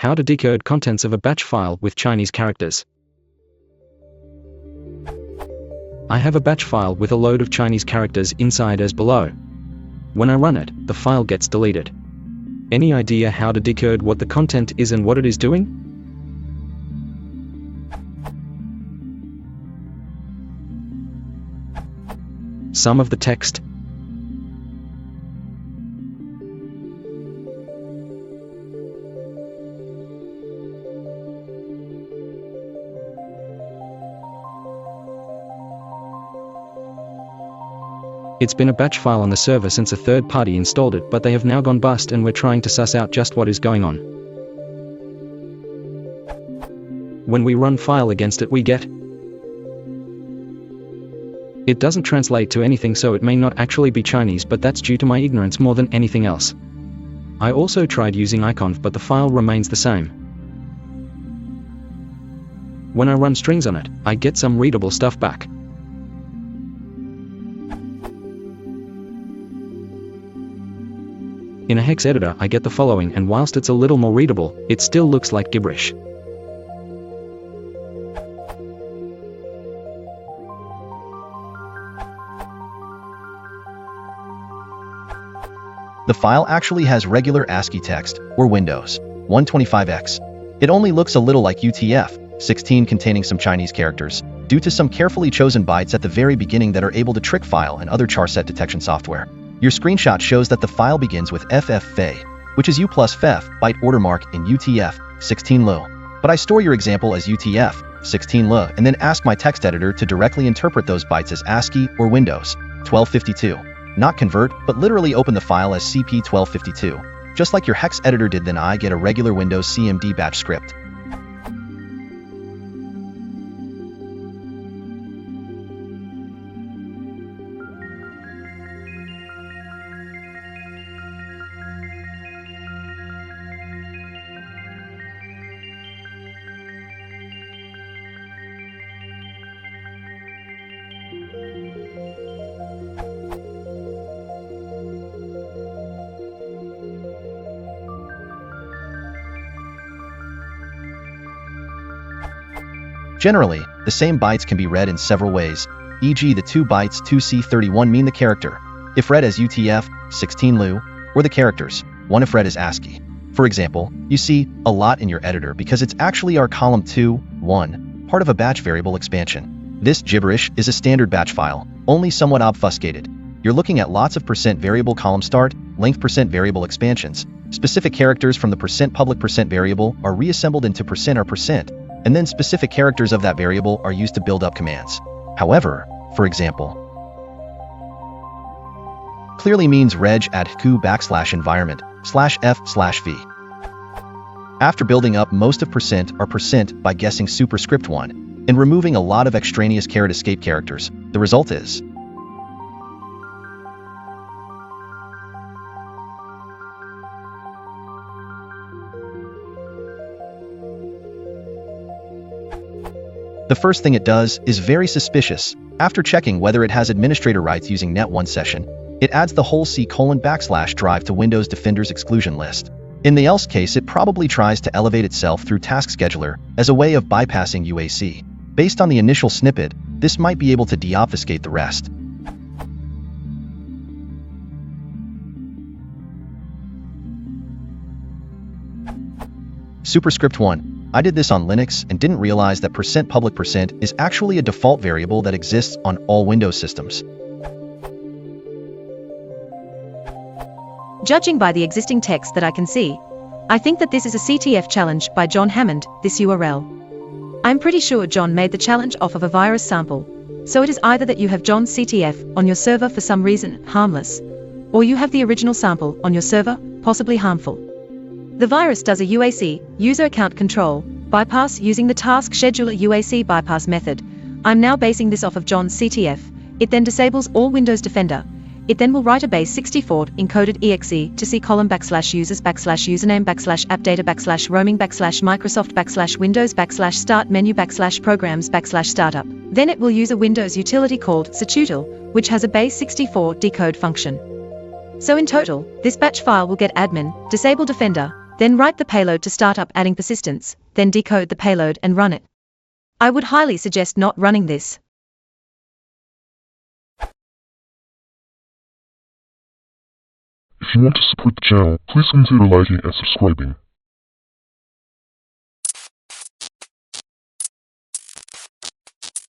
How to decode contents of a batch file with Chinese characters. I have a batch file with a load of Chinese characters inside as below. When I run it, the file gets deleted. Any idea how to decode what the content is and what it is doing? Some of the text. It's been a batch file on the server since a third party installed it, but they have now gone bust and we're trying to suss out just what is going on. When we run file against it, we get it doesn't translate to anything, so it may not actually be Chinese, but that's due to my ignorance more than anything else. I also tried using iconv, but the file remains the same. When I run strings on it, I get some readable stuff back. In a hex editor, I get the following, and whilst it's a little more readable, it still looks like gibberish. The file actually has regular ASCII text, or Windows 125X. It only looks a little like UTF-16 containing some Chinese characters, due to some carefully chosen bytes at the very beginning that are able to trick file and other charset detection software. Your screenshot shows that the file begins with FFFE, which is U plus FEF byte order mark in UTF-16 But I store your example as UTF-16 and then ask my text editor to directly interpret those bytes as ASCII or Windows 1252. Not convert, but literally open the file as CP1252. Just like your hex editor did, then I get a regular Windows cmd batch script. Generally, the same bytes can be read in several ways, e.g. the two bytes 2C31 mean the character, if read as UTF-16 or the characters, one if read as ASCII. For example, you see a lot in your editor because it's actually our column 2.1, part of a batch variable expansion. This gibberish is a standard batch file, only somewhat obfuscated. You're looking at lots of % variable column start, length % variable expansions. Specific characters from the %public % variable are reassembled into % or %, and then specific characters of that variable are used to build up commands. However, for example, clearly means reg at q\environment /f/v. After building up most of % or % by guessing superscript 1 and removing a lot of extraneous escape characters, the result is the first thing it does is very suspicious. After checking whether it has administrator rights using net1 session, it adds the whole C:\drive to Windows Defender's exclusion list. In the else case, it probably tries to elevate itself through Task Scheduler as a way of bypassing UAC. Based on the initial snippet, this might be able to deobfuscate the rest. Superscript 1. I did this on Linux and didn't realize that %public % is actually a default variable that exists on all Windows systems. Judging by the existing text that I can see, I think that this is a CTF challenge by John Hammond, this URL. I'm pretty sure John made the challenge off of a virus sample, so it is either that you have John's CTF on your server for some reason, harmless, or you have the original sample on your server, possibly harmful. The virus does a UAC, user account control, bypass using the task scheduler UAC bypass method. I'm now basing this off of John's CTF. It then disables all Windows Defender. It then will write a base 64 encoded exe to C column /users /username /appdata /roaming /Microsoft /Windows /start menu /programs /startup. Then it will use a Windows utility called ctutil, which has a base 64 decode function. So in total, this batch file will get admin, disable Defender, Then write the payload to start up adding persistence, then decode the payload and run it. I would highly suggest not running this. If you want to support the channel, please consider liking and subscribing.